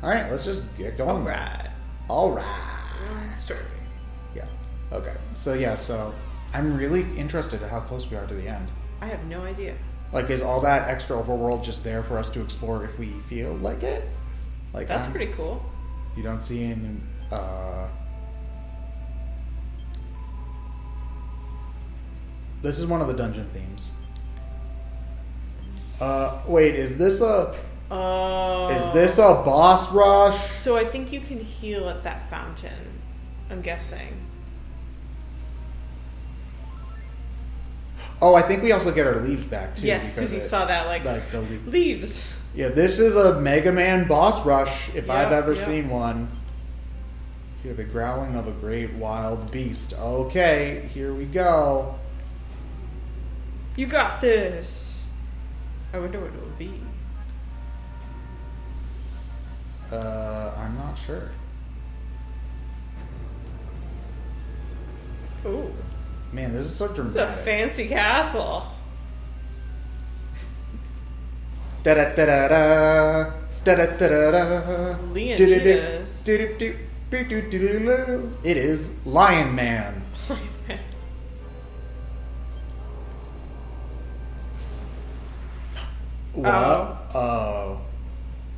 All right, let's just get going. All right. Story. Yeah. Okay. So I'm really interested in how close we are to the end. I have no idea. Like, is all that extra overworld just there for us to explore if we feel like it? Like, That's pretty cool. You don't see any. This is one of the dungeon themes. Wait, is this a boss rush? So I think you can heal at that fountain. I'm guessing. Oh, I think we also get our leaves back too. Yes, because you saw that like the leaves. Yeah, this is a Mega Man boss rush if I've ever seen one. Hear the growling of a great wild beast. Okay, here we go. You got this. I wonder what it would be. I'm not sure. Ooh. Man, this is so dramatic. It's a fancy castle. Da da da da da da da da da. Leonidas. It is Lion Man. What? Oh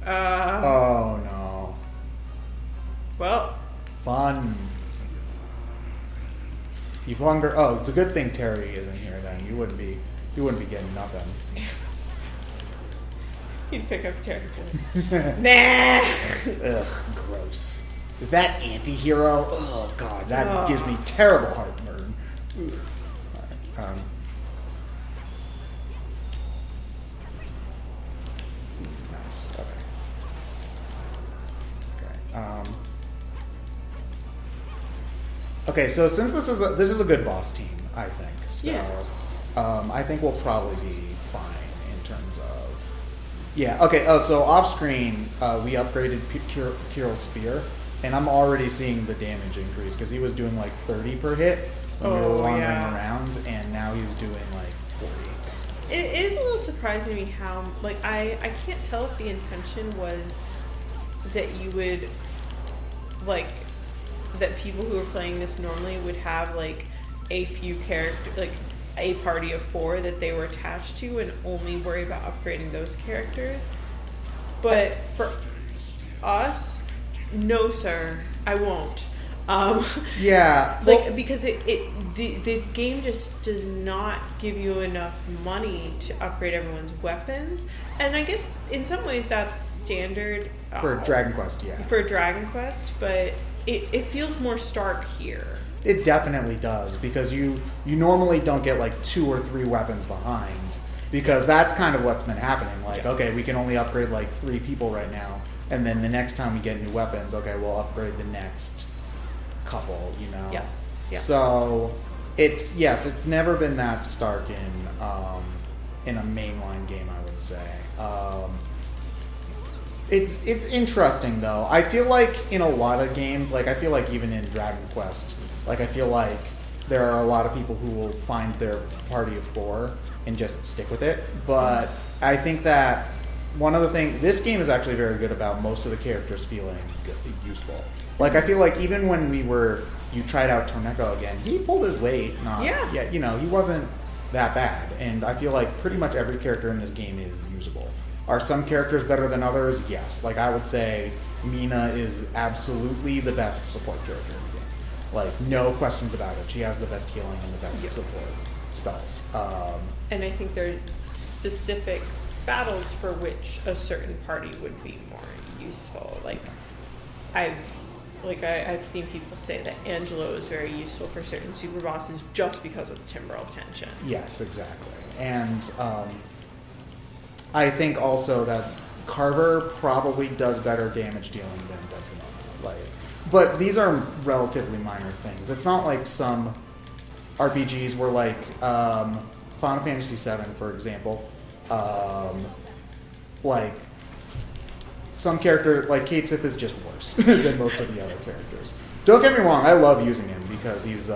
no. Well. Fun. You've longer. Oh, it's a good thing Terry isn't here. Then you wouldn't be getting nothing. He'd pick up Terry. Nah. Ugh, gross. Is that anti-hero? Oh god, that gives me terrible heartburn. All right. Nice. Okay. Okay, so since this is a good boss team, I think. So, I think we'll probably be fine in terms of. Yeah. Okay. Oh, so off screen, we upgraded Kirill's spear, and I'm already seeing the damage increase because he was doing like 30 per hit when we were wandering around, and now he's doing like 40. It is a little surprising to me how I can't tell if the intention was that you would that people who are playing this normally would have like a few characters, like a party of 4 that they were attached to and only worry about upgrading those characters. But for us, no sir, I won't. Yeah. Because the game just does not give you enough money to upgrade everyone's weapons. And I guess in some ways that's standard. For Dragon Quest, yeah. For Dragon Quest, but it feels more stark here. It definitely does, because you normally don't get like 2 or 3 weapons behind, because that's kind of what's been happening. Like, okay, we can only upgrade like 3 people right now, and then the next time we get new weapons, okay, we'll upgrade the next couple, you know? Yes. Yeah. So it's never been that stark in a mainline game, I would say. It's interesting though. I feel like in a lot of games, like I feel like even in Dragon Quest, like I feel like there are a lot of people who will find their party of 4 and just stick with it. But I think that one of the things, this game is actually very good about most of the characters feeling useful. Like I feel like even when you tried out Torneko again, he pulled his weight. Yeah, you know, he wasn't that bad. And I feel like pretty much every character in this game is usable. Are some characters better than others? Yes. Like I would say Mina is absolutely the best support character in the game. Like no questions about it. She has the best healing and the best support spells. And I think there are specific battles for which a certain party would be more useful. Like I've seen people say that Angelo is very useful for certain super bosses just because of the Timber of Tension. Yes, exactly. And I think also that Carver probably does better damage dealing than Desmond. But these are relatively minor things. It's not like some RPGs where like Final Fantasy VII, for example, like some character like Kate Sith is just worse than most of the other characters. Don't get me wrong, I love using him because he's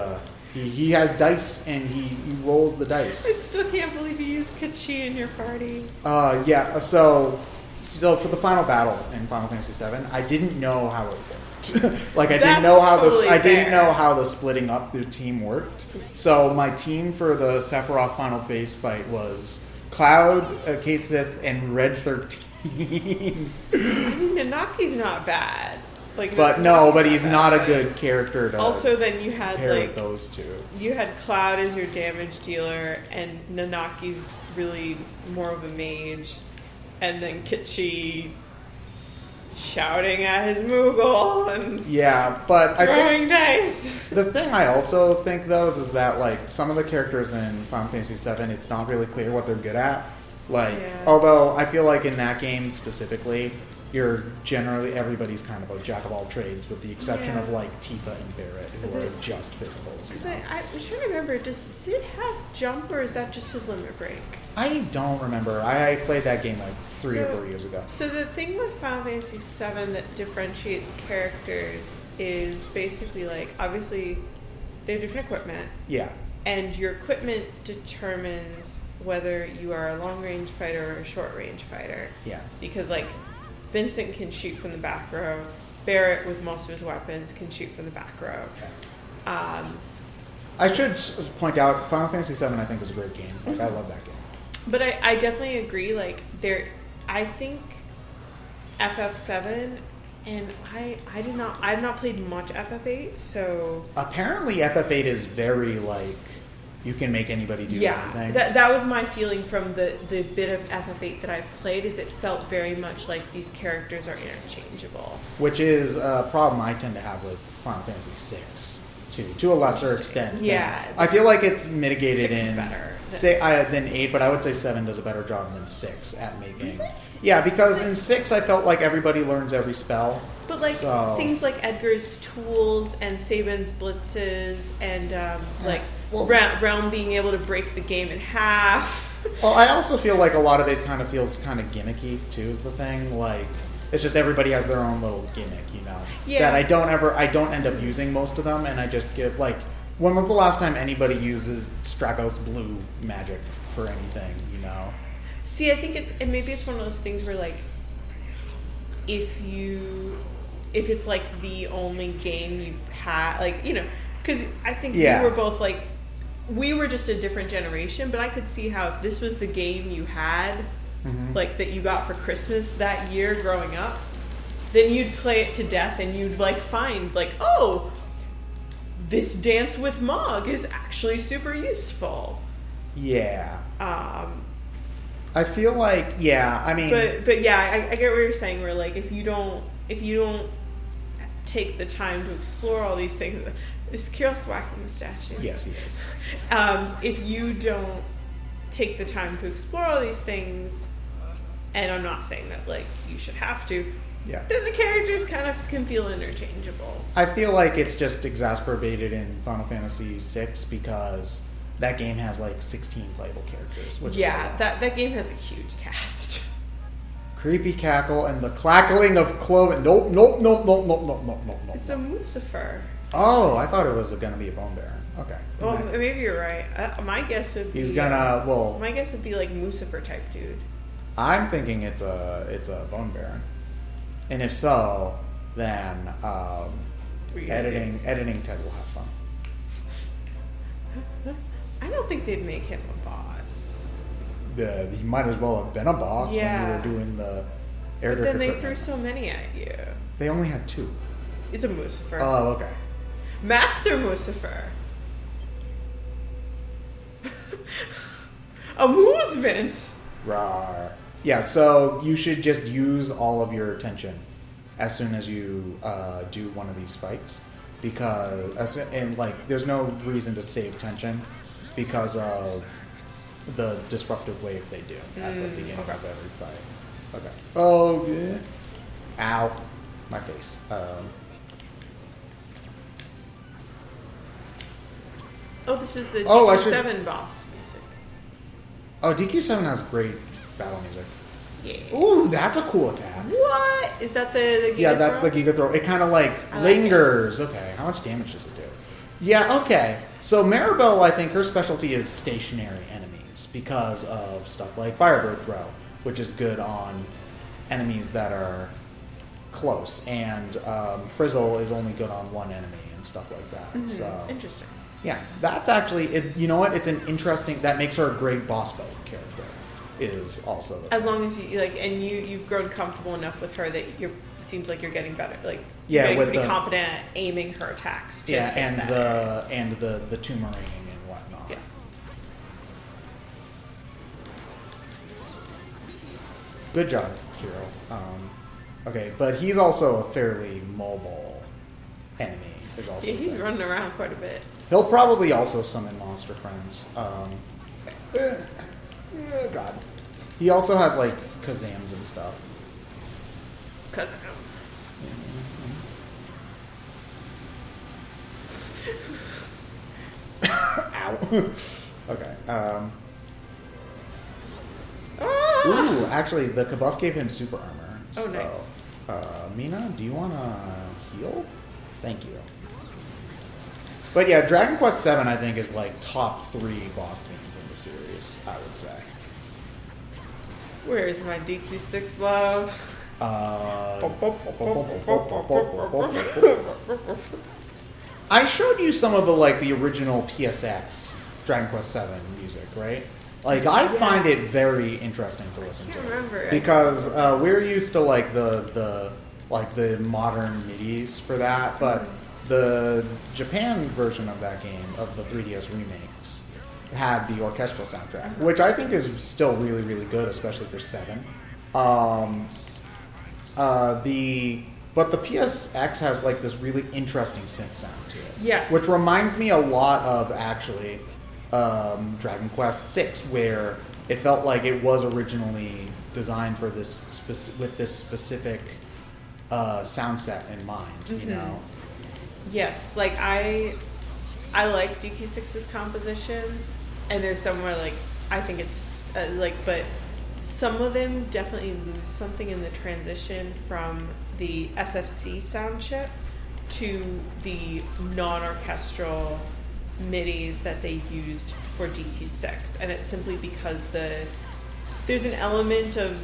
he has dice and he rolls the dice. I still can't believe you used Kachi in your party. Yeah, so So for the final battle in Final Fantasy VII, I didn't know how it worked. Like I That's didn't know how totally I didn't fair. know how the splitting up the team worked. So my team for the Sephiroth final phase fight was Cloud, Kate Sith, and Red 13. I mean, Nanaki's not bad. Like, But Nanaki's he's bad, not a but good character to Also, then you had pair like with those two. you had Cloud as your damage dealer, and Nanaki's really more of a mage, and then Kichi shouting at his Moogle and Yeah, but I think throwing dice. the thing I also think though is that like some of the characters in Final Fantasy VII, it's not really clear what they're good at. Like, Yeah. although I feel like in that game specifically, you're generally everybody's kind of a jack of all trades, with the exception of Yeah. like Tifa and Barrett, who are just physicals. You Because know? I was trying to remember, does Sid have jump, or is that just his limit break? I don't remember. I played that game like 3 or So- 4 years ago. So the thing with Final Fantasy VII that differentiates characters is basically like, obviously they have different equipment, Yeah, and your equipment determines whether you are a long range fighter or a short range fighter. yeah. Because like Vincent can shoot from the back row, Barrett with most of his weapons can shoot from the back row. I should point out Final Fantasy VII. I think is a great game. Like I love that game. But I definitely agree. Like I think FF7, and I've not played much FF8, so Apparently, FF8 is very like you can make anybody do yeah, anything. that was my feeling from the bit of FF8 that I've played. Is it felt very much like these characters are interchangeable. Which is a problem I tend to have with Final Fantasy VI, too, to a lesser extent. Yeah. I feel like it's mitigated 6 is in better than 8, but I would say 7 does a better job than 6 at making. Yeah, because in 6 I felt like everybody learns every spell. But like So- things like Edgar's tools and Saban's blitzes and well- Realm being able to break the game in half. Well, I also feel like a lot of it kind of feels kind of gimmicky too. Is the thing like it's just everybody has their own little gimmick, you know. Yeah. That I don't end up using most of them, and I just get like, when was the last time anybody uses Stragos Blue magic for anything, you know? See, I think maybe it's one of those things where like if it's like the only game you had, like, you know, because I think Yeah. we were both like, we were just a different generation, but I could see how if this was the game you had, like that you got for Christmas that year growing up, then you'd play it to death and you'd like find like, oh, this dance with Mog is actually super useful. Yeah. Um, I feel like, yeah, I mean, but yeah, I get what you're saying. Where like if you don't take the time to explore all these things, is Kirill whacking the statue? yes, he is. If you don't take the time to explore all these things, and I'm not saying that like you should have to, Yeah. then the characters kind of can feel interchangeable. I feel like it's just exacerbated in Final Fantasy VI because that game has like 16 playable characters. Which is a Yeah, lot. that game has a huge cast. Creepy cackle and the clackling of cloven. Nope. It's a Mucifer. Oh, I thought it was going to be a bone baron. Okay. Well, maybe you're right. My guess would be He's gonna. Well, my guess would be like Mucifer type dude. I'm thinking it's a bone baron, and if so, then What are you gonna editing Ted will have fun. do? I don't think they'd make him a boss. He might as well have been a boss Yeah. when you were doing the air. But then they threw so many at you. They only had 2. It's a Mucifer. Oh, okay. Master Mucifer. A movement. Rawr. Yeah, so you should just use all of your attention as soon as you do one of these fights, because there's no reason to save tension because of the disruptive wave they do at the beginning of every fight. Okay. Oh yeah. Ow, my face. Oh, this is the Oh, I GQ7 boss music. Oh, DQ7 has great battle music. Yeah. Ooh, that's a cool attack. What? Is that the Giga Yeah, that's throw? the Giga Throw. It kind of like I like lingers. Okay, how much damage does it do? Yeah, okay. So Maribel, I think her specialty is stationary enemies because of stuff like Firebird Throw, which is good on enemies that are close, and Frizzle is only good on one enemy and stuff like that. So Interesting. yeah, that's actually it. You know what? It's an interesting. That makes her a great boss fight character. Is also As long as you like, and you've grown comfortable enough with her that it seems like you're getting better. Like Yeah, you're getting with pretty the- competent at aiming her attacks. To yeah, hit and better. the tumoring and whatnot. Yes. Good job, Hero. Okay, but he's also a fairly mobile enemy. Is also Yeah, the he's thing. running around quite a bit. He'll probably also summon monster friends. God. He also has like Kazams and stuff. Cause Ow. Okay. ah! Ooh, actually, the Kabuff gave him super armor. Oh, So, nice. Mina, do you want to heal? Thank you. But yeah, Dragon Quest VII, I think, is like top 3 boss themes in the series, I would say. Where is my DQ6 love? I showed you some of the original PSX Dragon Quest VII music, right? Like I find it very interesting to listen I to can't remember. because we're used to the modern MIDIs for that, but the Japan version of that game of the 3DS remakes had the orchestral soundtrack, which I think is still really really good, especially for 7. But the PSX has like this really interesting synth sound to it. Yes. Which reminds me a lot of actually Dragon Quest VI, where it felt like it was originally designed for this with this specific sound set in mind. You know. Yes, like I like DQ6's compositions, and there's somewhere like I think it's but some of them definitely lose something in the transition from the SFC sound chip to the non-orchestral MIDIs that they used for DQ6, and it's simply because there's an element of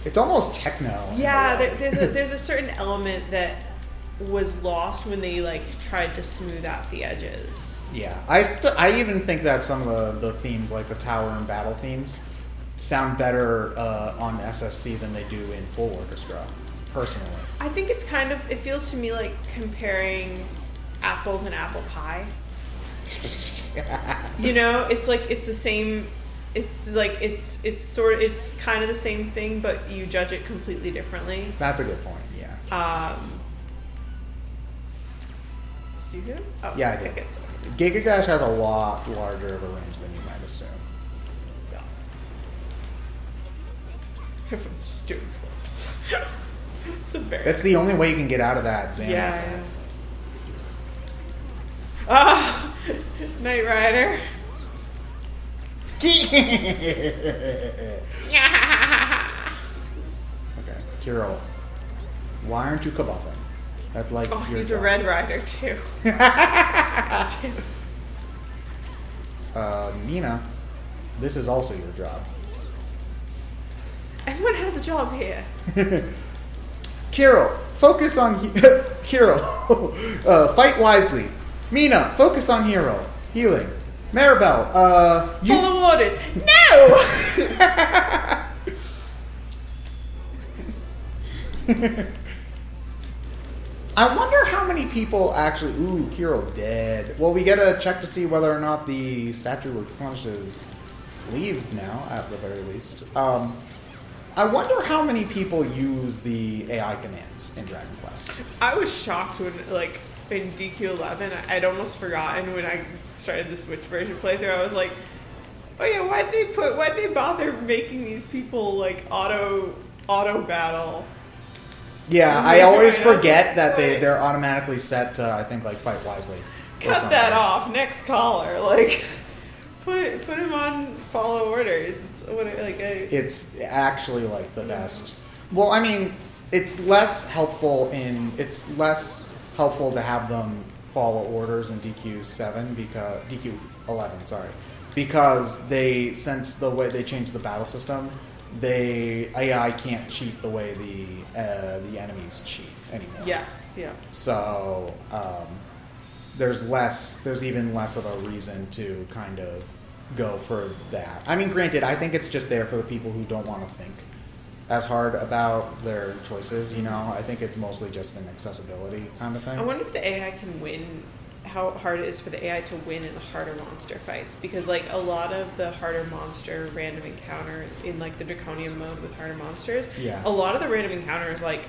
It's almost techno. in yeah, a way. there's a certain element that was lost when they tried to smooth out the edges. Yeah, I even think that some of the themes, like the tower and battle themes, sound better on SFC than they do in full orchestra. Personally, I think it's it feels to me like comparing apples and apple pie. You know, it's like it's the same. It's like it's kind of the same thing, but you judge it completely differently. that's a good point. Yeah. Did you do? Oh, Yeah, I did. guess so. Giga Dash has a lot larger of a range than you might assume. Yes. Everyone's just doing flips. It's a very. That's the only way you can get out of that. Xan. Yeah. Ah, Knight Rider. Okay, Kiro, why aren't you kabuffing? That's like Oh, your he's a job. Red Rider too. Mina, this is also your job. Everyone has a job here. Kiro, focus on Kiro. Fight wisely. Mina, focus on hero. Healing. Maribel, Full of waters. No. I wonder how many people actually. Ooh, Kiro dead. Well, we gotta check to see whether or not the statue replenishes leaves now, at the very least. I wonder how many people use the AI commands in Dragon Quest. I was shocked when, in DQ11, I'd almost forgotten when I started the Switch version playthrough. I was like, oh yeah, why'd they bother making these people, auto battle? Yeah, And I raise your always hand, I was forget like, that "What?" they're automatically set to, I think, fight wisely. or Cut something. that off. Next caller. Put him on follow orders. It's what It's actually the best. Well, I mean, it's less helpful to have them follow orders in DQ7 because DQ11, sorry, because since the way they changed the battle system, AI can't cheat the way the enemies cheat anymore. Yes, yeah. So there's even less of a reason to kind of go for that. I mean, granted, I think it's just there for the people who don't want to think as hard about their choices, you know? I think it's mostly just an accessibility kind of thing. I wonder if the AI can win, how hard it is for the AI to win in the harder monster fights. Because, like, a lot of the harder monster random encounters in, like, the draconian mode with harder monsters, a lot of the random encounters, like,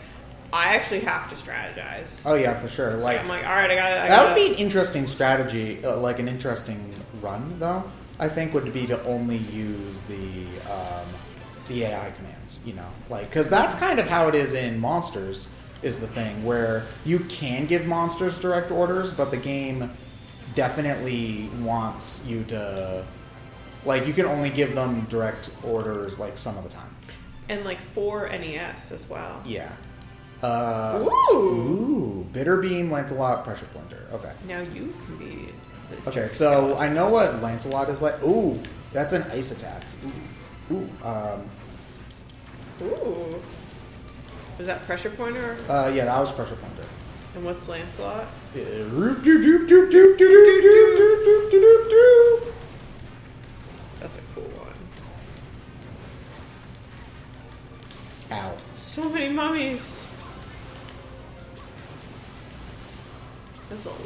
I actually have to strategize. Oh, yeah, for sure. Like, I'm like, all right, I got that would be an interesting strategy, like an interesting run, though, I think, would be to only use the AI commands, you know? Like, because that's kind of how it is in Monsters, is the thing, where you can give monsters direct orders, but the game definitely wants you to, like, you can only give them direct orders, like, some of the time. And, like, for NES as well. Yeah. Ooh, Bitter Beam, Lancelot, Pressure Splinter. Okay. Now you can be the Okay, jerk so skeleton. I know what Lancelot is like. Ooh, that's an ice attack. Ooh. Ooh. Was that pressure pointer? Yeah, that was Pressure Pointer. And what's Lancelot? That's a cool one. Ow. So many mummies. That's a lot of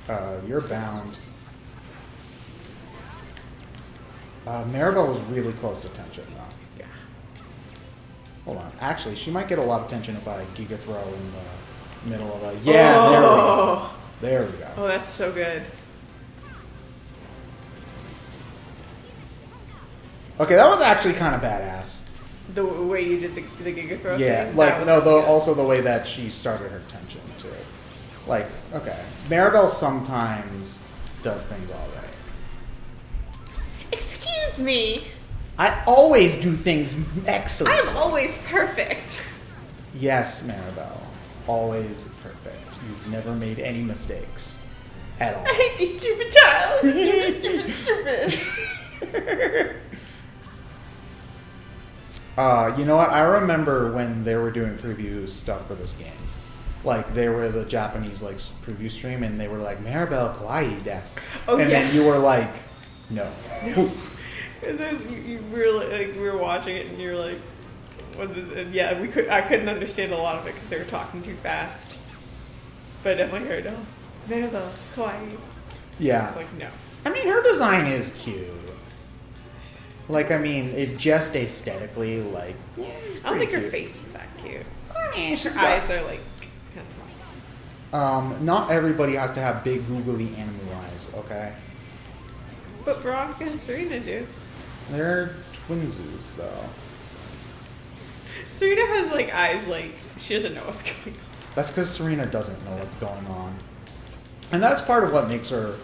mummies. You're bound. Maribel was really close to tension, though. Yeah. Hold on. Actually, she might get a lot of tension if I Giga Throw in the middle of a... Yeah, there we go. There we go. Oh, that's so good. Okay, that was actually kind of badass. The way you did the Giga Throw Yeah, thing? like, That was no, good. also the way that she started her tension, too. Like, okay. Maribel sometimes does things all right. Excuse me. I always do things excellent. I'm always perfect. Yes, Maribel. Always perfect. You've never made any mistakes. At all. I hate these stupid tiles. Stupid. You know what? I remember when they were doing preview stuff for this game. Like, there was a Japanese, like, preview stream, and they were like, Maribel kawaii desu. Oh, and yeah. then you were like, no. Because we were watching it, and you're like, yeah, I couldn't understand a lot of it because they were talking too fast. But I definitely heard, oh, Maribel, kawaii. Yeah. It's like, no. I mean, her design is cute. Like, I mean, it just aesthetically, like, yeah, it's I don't think pretty her cute. face is that cute. I mean, she's Her eyes are like kind of small. Not everybody has to have big, googly animal eyes, okay? But Veronica and Serena do. They're twinsies, though. Serena has like eyes like she doesn't know what's going on. That's because Serena doesn't know what's going on. And that's part of what makes her,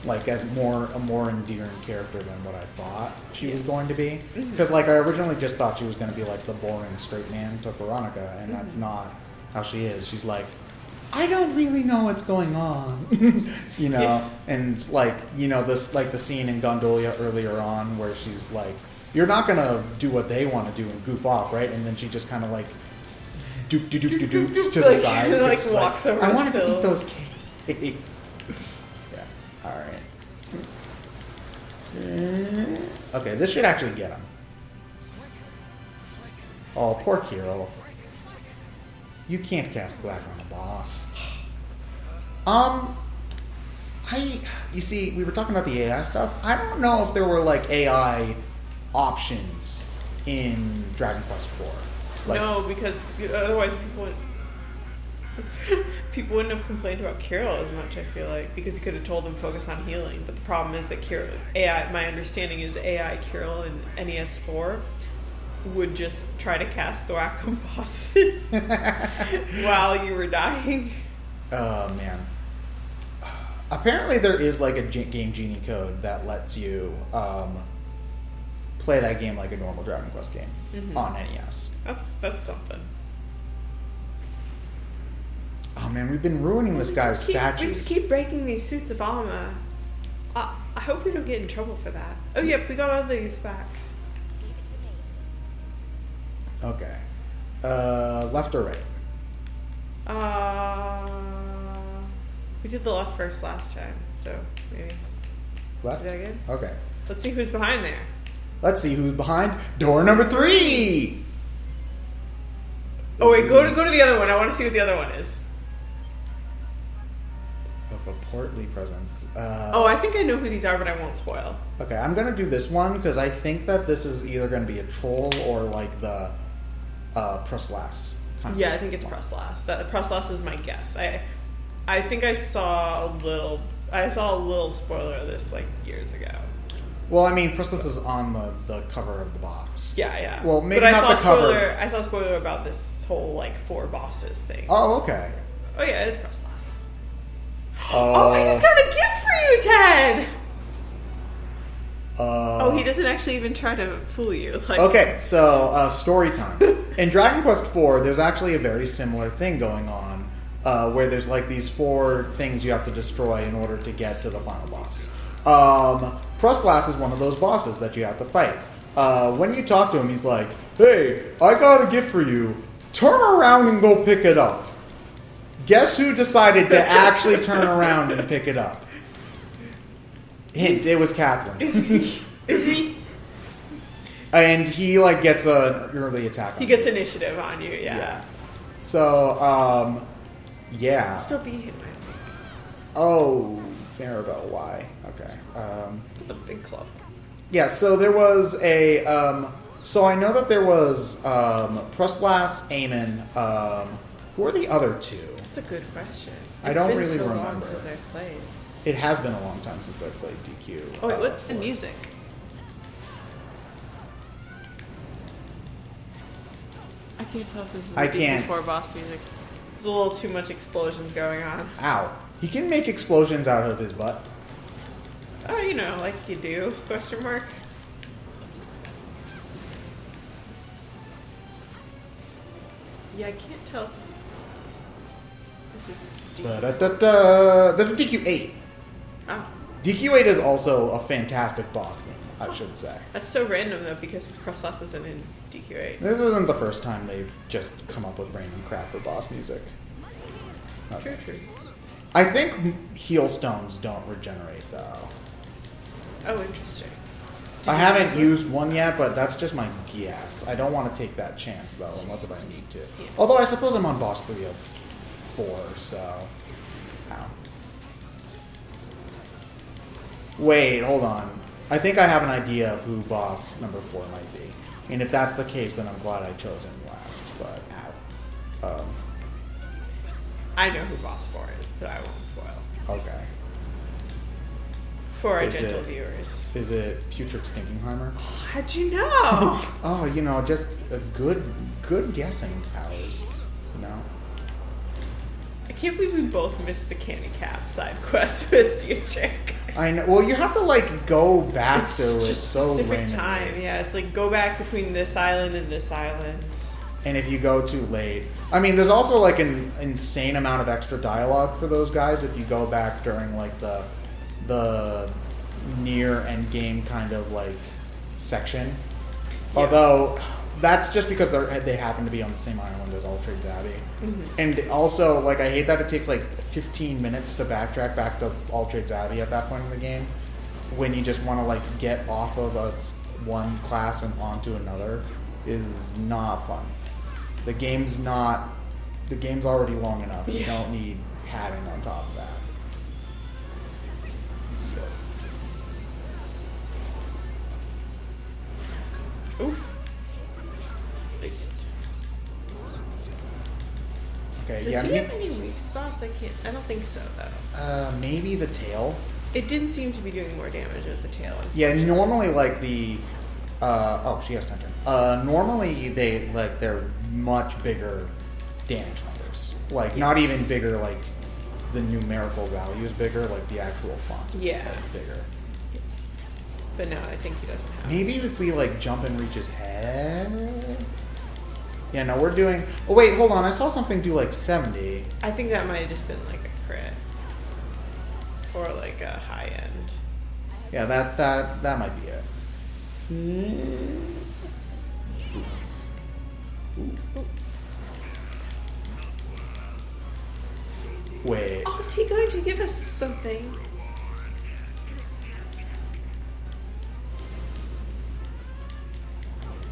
like, a more endearing character than what I thought she was going to be. Because, like, I originally just thought she was going to be, like, the boring straight man to Veronica, and that's not how she is. She's like, I don't really know what's going on, you know? Yeah. And, like, you know, this, like, the scene in Gondolia earlier on where she's like, you're not going to do what they want to do and goof off, right? And then she just kind of, like, doops to the Like, side. like, It's walks over I the wanted to sill. eat those cakes. Yeah, alright. Okay, this should actually get him. Oh, poor Kirill. You can't cast black on a boss. You see, we were talking about the AI stuff. I don't know if there were, like, AI options in Dragon Quest IV. Like, No, because otherwise people wouldn't have complained about Kirill as much, I feel like, because he could have told them focus on healing. But the problem is that AI, my understanding is AI Kirill in NES 4 would just try to cast the Wacom bosses while you were dying. Oh, man. Apparently there is, like, a Game Genie code that lets you play that game like a normal Dragon Quest game on NES. That's something. Oh, man, we've been ruining this guy's We statues. just keep breaking these suits of armor. I hope we don't get in trouble for that. Oh, yep, we got all these back. Okay. Left or right? We did the left first last time, so maybe. Left? Is that good? Okay. Let's see who's behind there. Let's see who's behind door number 3! Oh wait, go to the other one. I want to see what the other one is. Of a portly presence. I think I know who these are, but I won't spoil. Okay, I'm gonna do this one because I think that this is either gonna be a troll or like the Pruslas. Yeah, I think it's Pruslas. That Pruslas is my guess. I think I saw a little spoiler of this like years ago. Well, I mean, Pruslas is on the cover of the box. Yeah. Well, maybe but not the cover. I saw a spoiler about this whole like 4 bosses thing. Oh, okay. Oh yeah, it is Pruslas. Oh, I just got a gift for you, Ted! He doesn't actually even try to fool you. Like, okay, so story time. In Dragon Quest IV, there's actually a very similar thing going on, where there's like these 4 things you have to destroy in order to get to the final boss. Pruslas is one of those bosses that you have to fight. When you talk to him, he's like, "Hey, I got a gift for you. Turn around and go pick it up." Guess who decided to actually turn around and pick it up? Hint, it was Qatherine. Is he? And he like gets an early attack on He gets initiative on you, yeah. So, yeah. Still beat him, I think. Oh, Maribel, why? Okay. It's a big club. Yeah, so there was a, so I know that there was, Pruslas, Aemon, who are the other 2? That's a good question. I don't been really so remember. long since I played. It has been a long time since I played DQ. Oh wait, what's the 4. music? I can't tell if this is I can't. before boss music. There's a little too much explosions going on. Ow. He can make explosions out of his butt. Oh, you know, like you do. Question mark. Yeah, I can't tell if this is Steve. Da-da-da-da. This is DQ8. Oh. DQ8 is also a fantastic boss theme, I should say. That's so random though, because Pruslas isn't in DQ8. This isn't the first time they've just come up with random crap for boss music. Okay. True. I think heal stones don't regenerate though. Oh, interesting. I haven't used one yet, but that's just my guess. I don't want to take that chance though, unless if I need to. Yeah. Although I suppose I'm on boss 3 of 4, so. Ow. Wait, hold on. I think I have an idea of who boss number 4 might be. And if that's the case, then I'm glad I chose him last. But ow. I know who boss 4 is, but I won't spoil. Okay. For our Is gentle it- viewers. Is it Putrid Stinkingheimer? How'd you know? Oh, you know, just a good guessing powers. You know. I can't believe we both missed the candy cap side quest with Futric. I know. Well, you have to like go back to it just so specific randomly. time. Yeah, it's like go back between this island and this island. And if you go too late, I mean, there's also like an insane amount of extra dialogue for those guys if you go back during like the near end game kind of like section. Yeah. Although that's just because they happen to be on the same island as All Trades Abbey. Mm-hmm. And also, like, I hate that it takes like 15 minutes to backtrack back to All Trades Abbey at that point in the game, when you just want to like get off of one class and onto another is not fun. The game's already long enough. You don't need padding on top of that. Oof. Big hit. Okay, Does yeah. he have any weak spots? I don't think so though. Maybe the tail. It didn't seem to be doing more damage at the tail. Yeah, normally like the oh, she has tension. Normally they're much bigger damage numbers. Like not even bigger, like the numerical value is bigger, like the actual font is like bigger. But no, I think he doesn't have. Maybe if we like jump and reach his head. Yeah, no, we're doing. Oh wait, hold on. I saw something do like 70. I think that might have just been like a crit. Or like a high end. Yeah, that might be it. Wait. Oh, is he going to give us something?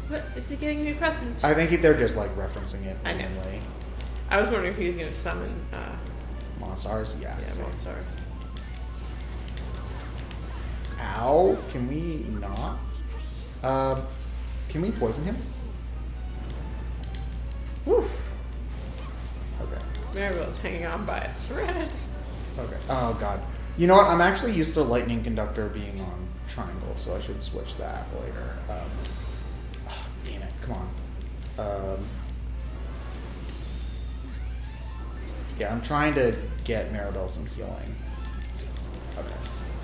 What? Is he getting new presents? I think they're just like referencing it I know. randomly. I was wondering if he was going to summon, Monstars? Yeah. yeah, same. Monstars. Ow. Can we not? Can we poison him? Woof. Okay. Maribel's hanging on by a thread. Okay. Oh, God. You know what? I'm actually used to Lightning Conductor being on Triangle, so I should switch that later. Damn it. Come on. Yeah, I'm trying to get Maribel some healing. Okay.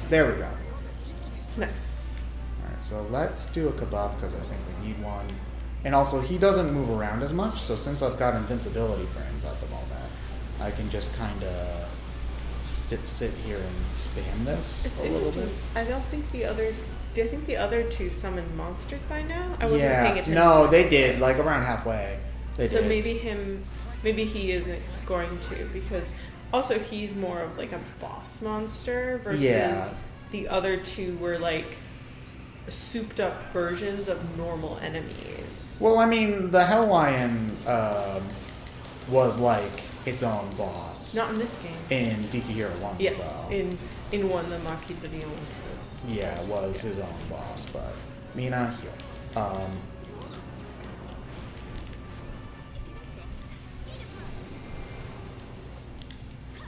There we go. Nice. Alright, so let's do a Kabuff because I think we need one. And also, he doesn't move around as much, so since I've got invincibility frames at the moment, I can just kind of sit here and spam this It's a little interesting. bit. I don't think the other... Do you think the other two summoned monsters by now? I wasn't paying attention. No, they did, like around halfway. They So did. maybe he isn't going to, because also he's more of like a boss monster versus the other two were like souped up versions of normal enemies. Well, I mean, the Hell Lion was like its own boss. Not in this game. In Dikihira 1 Yes, as well. in one the Maki de Leon was. Yeah, was his own boss, but Mina heal.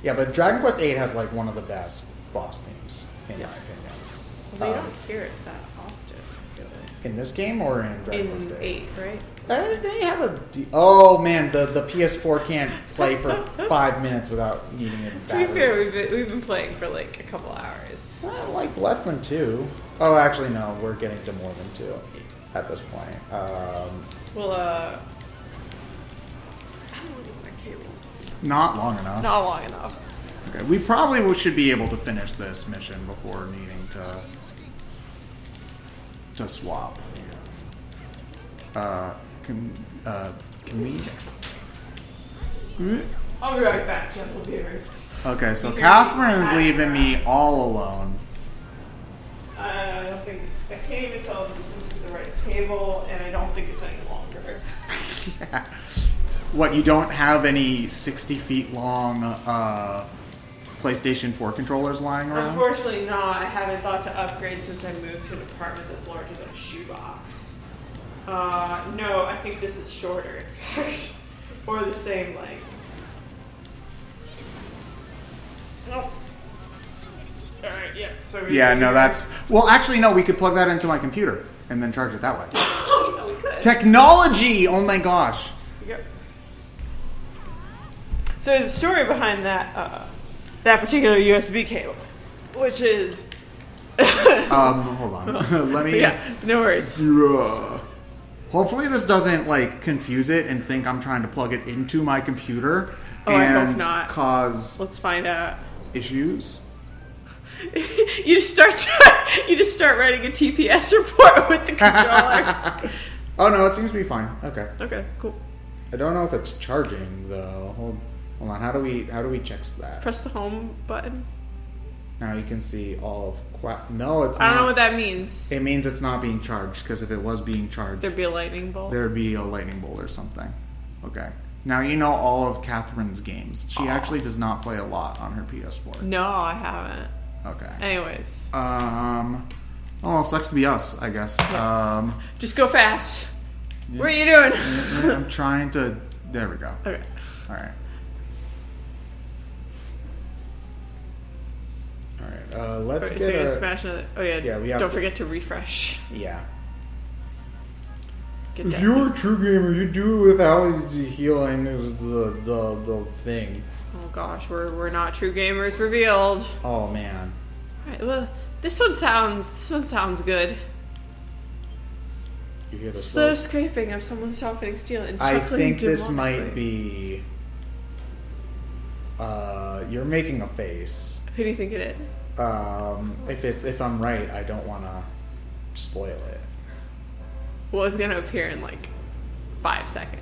Yeah, but Dragon Quest VIII has like one of the best boss themes, in my opinion. Well, they don't hear it that often, I feel like. In this game or in Dragon Quest In VIII? 8, right? They have a... Oh, man, the PS4 can't play for 5 minutes without needing it. To be fair, we've been playing for like a couple hours. Like less than 2. Oh, actually, no, we're getting to more than 2 at this point. Well, how long is that cable? Not long enough. Not long enough. Okay, we probably should be able to finish this mission before needing to swap. Can we? I'll be right back, gentle viewers. Okay, so Qatherine is leaving me all alone. I don't think I can't even tell if this is the right cable, and I don't think it's any longer. Yeah. What, you don't have any 60 feet long PlayStation 4 controllers lying around? Unfortunately, not. I haven't thought to upgrade since I moved to an apartment that's larger than a shoebox. No, I think this is shorter, in fact, or the same length. Nope. All right, yeah. So Yeah, no, that's... Well, actually, no, we could plug that into my computer and then charge it that way. Oh, yeah, we could. Technology! Oh my gosh. Yep. So there's a story behind that that particular USB cable, which is Hold on. Let me... yeah, no worries. Hopefully this doesn't, like, confuse it and think I'm trying to plug it into my computer Oh, I and hope not. cause Let's find out. issues. You just start writing a TPS report with the controller. Oh, no, it seems to be fine. Okay. Okay, cool. I don't know if it's charging, though. Hold on. How do we check that? Press the home button. Now you can see all of... No, it's not. I don't know what that means. It means it's not being charged, because if it was being charged... There'd be a lightning bolt. There'd be a lightning bolt or something. Okay. Now you know all of Catherine's games. She actually does not play a lot on her PS4. No, I haven't. Okay. Anyways. Well, it sucks to be us, I guess. Yeah. Just go fast. Yeah. What are you doing? I'm trying to... There we go. Okay. Alright. Let's So get you're our... gonna smash another... Oh yeah, Yeah, we have don't to- forget to refresh. Yeah. Get If that. you're a true gamer, you do it without healing is the thing. Oh gosh, we're not true gamers revealed. Oh man. Alright, well, this one sounds good. You hear the Slow scraping of someone sharpening steel and I chuckling think this might demonically. be... you're making a face. Who do you think it is? If I'm right, I don't want to spoil it. Well, it's gonna appear in like 5 seconds.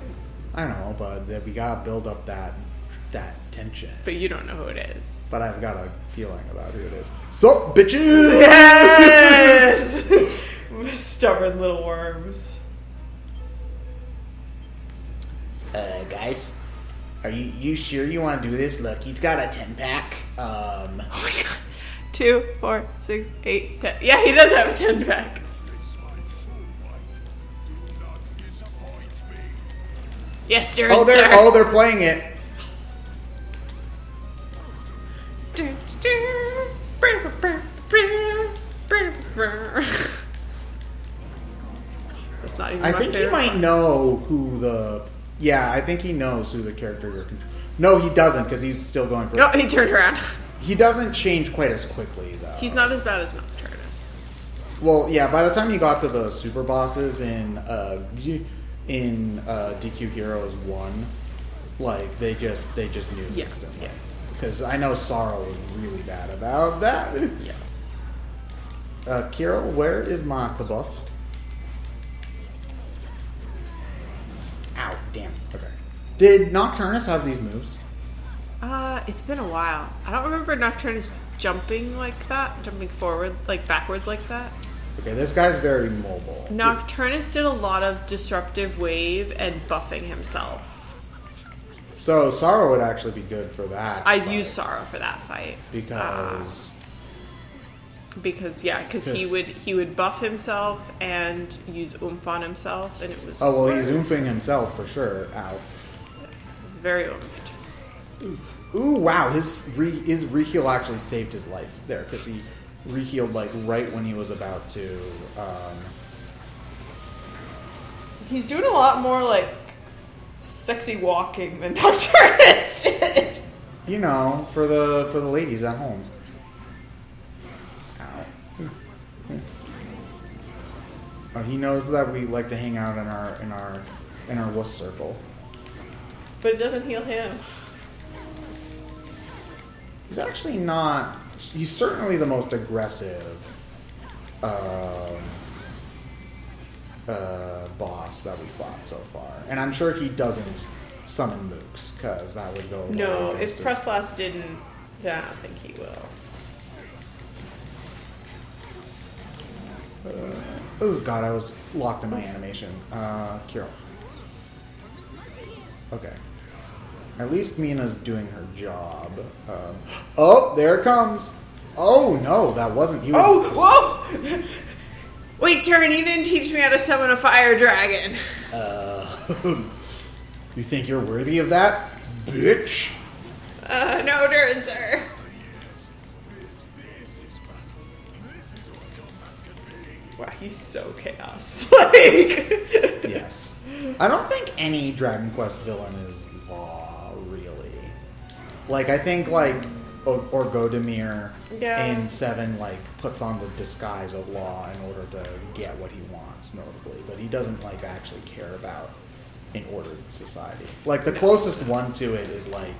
I know, but we gotta build up that tension. But you don't know who it is. But I've got a feeling about who it is. Sup, bitches? Yes! Stubborn little worms. Guys, are you sure you want to do this? Look, he's got a 10-pack. Oh my god. 2, 4, 6, 8, 10. Yeah, he does have a 10-pack. Yes, sir. They're playing it. That's not even I my think he favorite might one. know who the... Yeah, I think he knows who the character you're controlling. No, he doesn't, because he's still going for... No, he turned around. He doesn't change quite as quickly, though. He's not as bad as Nocturnus. Well, yeah, by the time you got to the super bosses in DQ Heroes 1, like, they just knew instantly. Yeah. Because I know Sorrow was really bad about that. Yes. Kira, where is my kabuff? Ow, damn. Okay. Did Nocturnus have these moves? It's been a while. I don't remember Nocturnus jumping like that, jumping forward, like backwards like that. Okay, this guy's very mobile. Nocturnus did a lot of disruptive wave and buffing himself. So Sorrow would actually be good for that. I'd use Sorrow for that fight because he would buff himself and use oomph on himself, and it was. Oh well, he's oomphing himself for sure. Ow. He's very oomphed. Ooh, wow! His reheal actually saved his life there because he rehealed like right when he was about to. He's doing a lot more like sexy walking than Nocturnus did. You know, for the ladies at home. Ow. Oh, he knows that we like to hang out in our wuss circle. But it doesn't heal him. He's actually not. He's certainly the most aggressive boss that we fought so far, and I'm sure he doesn't summon mooks because that would go. No, right if against Presslas didn't, then I don't think he will. Oh god, I was locked in my animation. Kiro. Okay. At least Mina's doing her job. Oh, there it comes. Oh no, that wasn't. He was. Oh, whoa! Wait, Turin, you didn't teach me how to summon a fire dragon. You think you're worthy of that, bitch? No, Turin, sir. Wow, he's so chaos. Like. Yes. I don't think any Dragon Quest villain is law, really. Like, I think, like, or Godemir in 7, like, puts on the disguise of law in order to get what he wants, notably. But he doesn't, like, actually care about an ordered society. Like, the closest one to it is, like,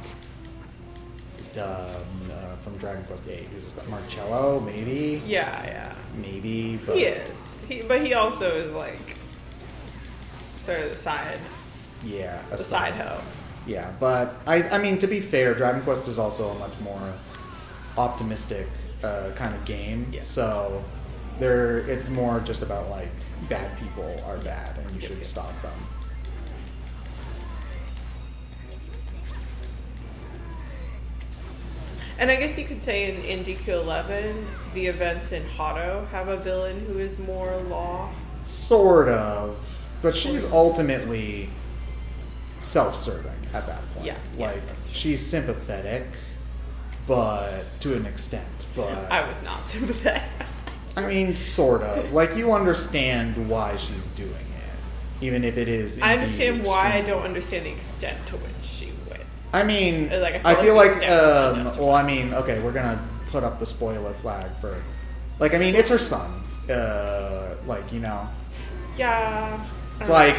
from Dragon Quest 8. Who's this guy? Marcello, maybe? Yeah. Maybe. But He is. But he also is, like, sort of the side. Yeah. The side hoe. Yeah, but I mean, to be fair, Dragon Quest is also a much more optimistic kind of game. Yeah. So it's more just about like bad people are bad and you should stop them. And I guess you could say in DQ11, the events in Hotto have a villain who is more law. Sort of, but she's ultimately self-serving at that point. Yeah, like that's true. she's sympathetic, but to an extent. But I was not sympathetic. I mean, sort of. Like you understand why she's doing it, even if it is. I understand why. I extreme. don't understand the extent to which she went. I mean, Like, I feel like like, the extent was not well, I mean, okay, we're gonna put up the spoiler flag for, like, I mean, it's her son, like, you know. Yeah. It's like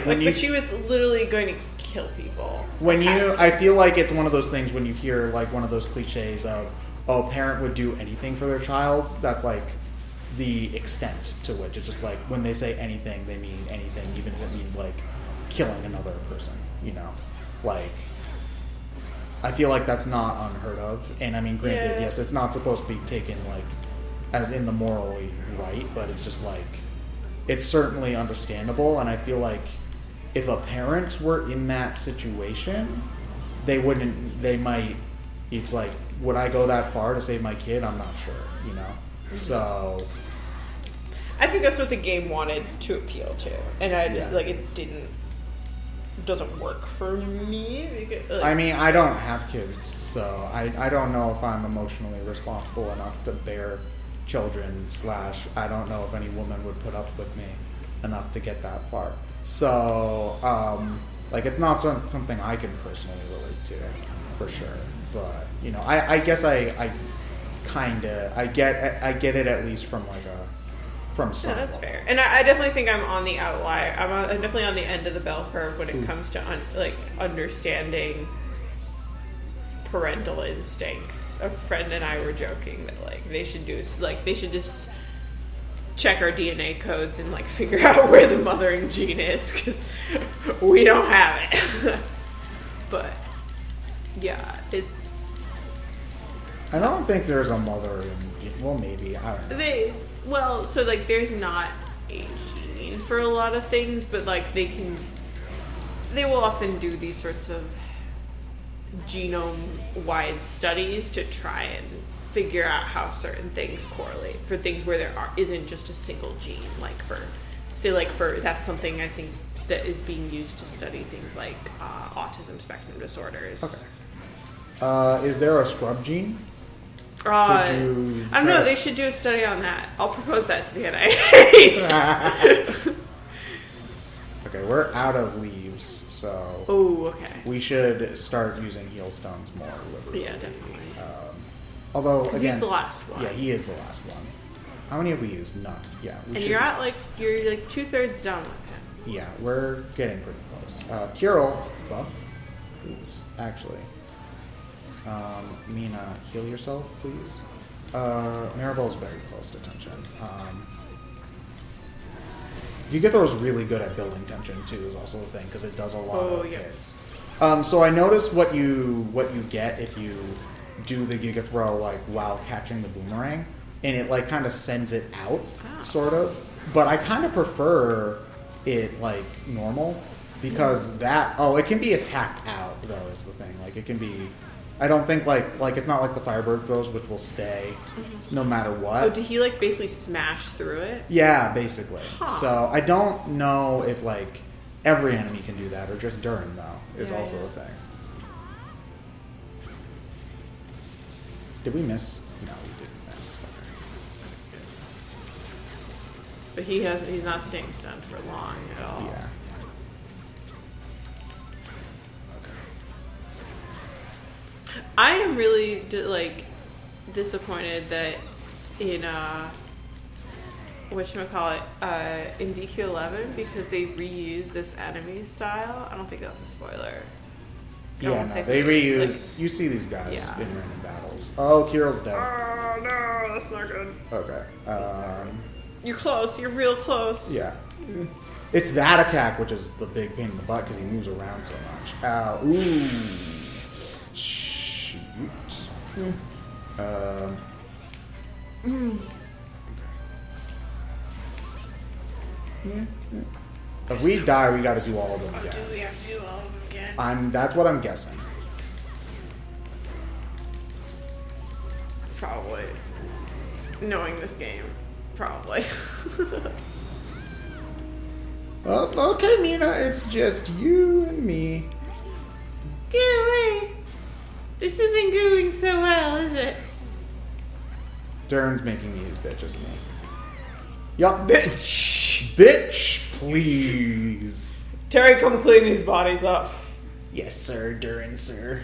when you. But she was literally going to kill people. I feel like it's one of those things when you hear like one of those cliches of, a parent would do anything for their child. That's like the extent to which it's just like when they say anything, they mean anything, even if it means like killing another person, you know? Like, I feel like that's not unheard of. And I mean, granted, yes, it's not supposed to be taken like as in the morally right, but it's just like, it's certainly understandable. And I feel like if a parent were in that situation, they might, it's like, would I go that far to save my kid? I'm not sure, you know? Mm-hmm. So I think that's what the game wanted to appeal to. And I just, like, it doesn't work for me. Because, like, I mean, I don't have kids, so I don't know if I'm emotionally responsible enough to bear children, / I don't know if any woman would put up with me enough to get that far. So, like, it's not something I can personally relate to, for sure. But, you know, I guess I get it at least from like from some. Yeah, that's fair. And I definitely think I'm on the outlier. I'm definitely on the end of the bell curve when it comes to understanding parental instincts. A friend and I were joking that like they should just check our DNA codes and like figure out where the mothering gene is, because we don't have it. But yeah, it's. I don't think there's a mother in. Well, maybe I don't know. So like there's not a gene for a lot of things, but like they will often do these sorts of genome-wide studies to try and figure out how certain things correlate for things where there isn't just a single gene. Like for that's something I think that is being used to study things like autism spectrum disorders. Okay. Is there a scrub gene? I don't know. They should do a study on that. I'll propose that to the NIH. Okay, we're out of leaves, so. Oh, okay. We should start using heal stones more liberally. Yeah, definitely. Although, because he's the last one. Yeah, he is the last one. How many have we used? None. Yeah. You're 2/3 done with him. Yeah, we're getting pretty close. Kirill, buff, please. Actually. Mina, heal yourself, please. Maribel's very close to tension. You get those really good at building tension too, is also a thing, because it does a lot of hits. So I noticed what you get if you do the Giga Throw like while catching the boomerang, and it like kind of sends it out, sort of. But I kind of prefer it like normal, because it can be attacked out though, is the thing. Like it can be. I don't think like it's not like the Firebird throws, which will stay no matter what. Oh, did he like basically smash through it? Yeah, basically. Huh. So I don't know if like every enemy can do that, or just Durin though is also a thing. Did we miss? No, we didn't miss. But he's not staying stunned for long at all. Yeah. I am really disappointed that in in DQ11, because they reused this enemy style. I don't think that's a spoiler. Yeah, no, they reuse. You see these guys in random battles. Oh, Kirill's dead. Oh no, that's not good. Okay. You're close. You're real close. Yeah. It's that attack which is the big pain in the butt, because he moves around so much. Ow. Ooh. Shoot. Okay. Yeah. If we die, we got to do all of them again. Do we have to do all of them again? That's what I'm guessing. Probably. Knowing this game, probably. Okay, Mina, it's just you and me. Dilly! This isn't going so well, is it? Durin's making me his bitch, isn't he? Yup, bitch! Bitch, please. Terry, come clean these bodies up. Yes, sir, Durin, sir.